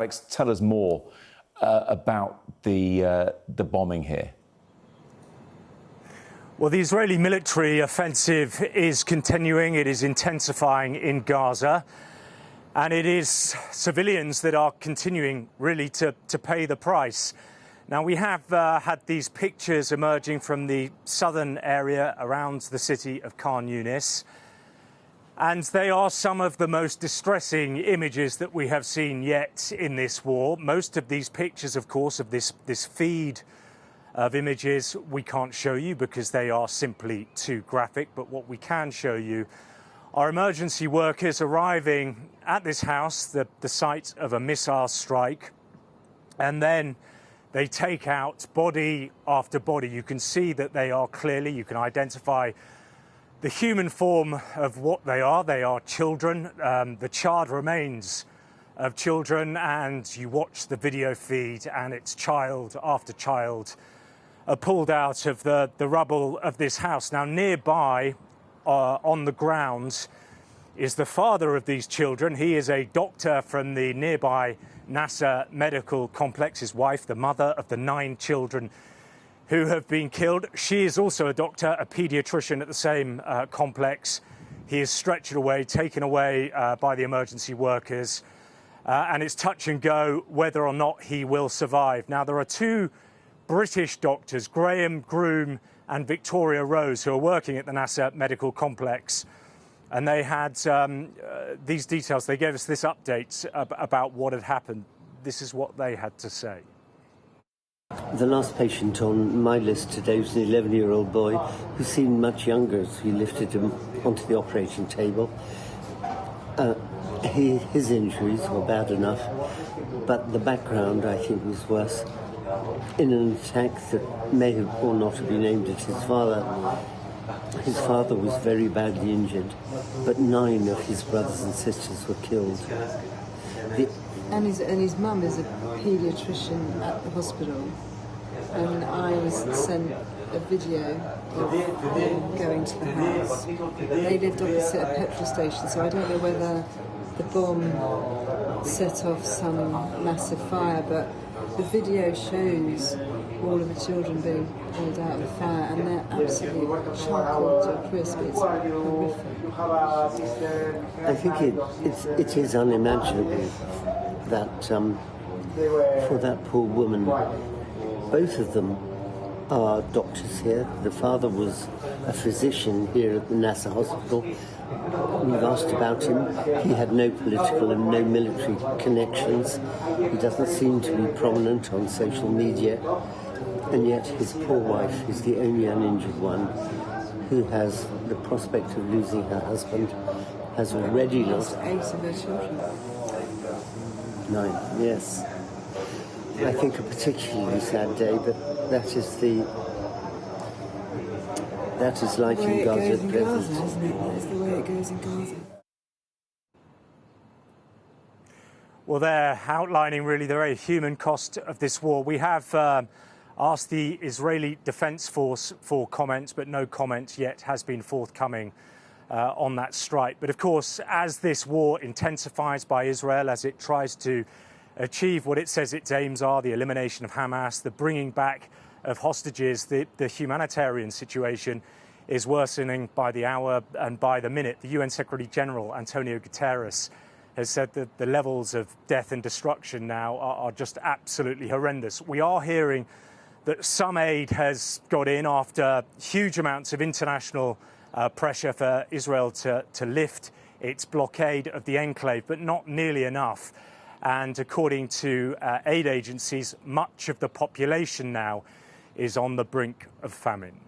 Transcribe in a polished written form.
Alex, tell us more about the bombing here. Well, the Israeli military offensive is continuing. It is intensifying in Gaza. And it is civilians that are continuing really to pay the price. Now, we have had these pictures emerging from the southern area around the city of Khan Yunis. And they are some of the most distressing images that we have seen yet in this war. Most of these pictures, of course, of this feed of images we can't show you because they are simply too graphic. But what we can show you are emergency workers arriving at this house, the site of a missile strike, and then they take out body after body. You can see that they are clearly, you can identify the human form of what they are. They are children, the charred remains of children, and you watch the video feed and it's child after child are pulled out of the rubble of this house. Now, nearby, on the ground is the father of these children. He is a doctor from the nearby Nasser medical complex. His wife, the mother of the 9 children who have been killed. She is also a doctor, a paediatrician at the same complex. He is stretchered away, taken away by the emergency workers. And it's touch and go whether or not he will survive. Now, there are 2 British doctors, Graham Groom and Victoria Rose, who are working at the Nasser medical complex. And they had these details. They gave us this update about what had happened. This is what they had to say. The last patient on my list today was an 11-year-old boy who seemed much younger as we lifted him onto the operating table. His injuries were bad enough, but the background, I think, was worse. In an attack that may have or not have been aimed at his father. His father was very badly injured, but 9 of his brothers and sisters were killed. And his mum is a paediatrician at the hospital, and I was sent a video of them going to the house. They lived opposite a petrol station, so I don't know whether the bomb set off some massive fire, but the video shows all of the children being pulled out of the fire, and they're absolutely charcoal to a crisp. It's horrific. I think it is unimaginable that for that poor woman, both of them are doctors here. The father was a physician here at the Nasser hospital. We've asked about him. He had no political and no military connections. He doesn't seem to be prominent on social media. And yet his poor wife is the only uninjured one who has the prospect of losing her husband, has already lost 8 of her children. 9, yes. I think a particularly sad day, but that is life in Gaza at present. Gaza, isn't it? That's the way it goes in Gaza. Well, they're outlining really the very human cost of this war. We have asked the Israeli Defense Force for comments, but no comment yet has been forthcoming on that strike. But of course, as this war intensifies by Israel, as it tries to achieve what it says its aims are, the elimination of Hamas, the bringing back of hostages, the humanitarian situation is worsening by the hour and by the minute. The UN Secretary-General, Antonio Guterres, has said that the levels of death and destruction now are just absolutely horrendous. We are hearing that some aid has got in after huge amounts of international pressure for Israel to lift its blockade of the enclave, but not nearly enough. And according to aid agencies, much of the population now is on the brink of famine.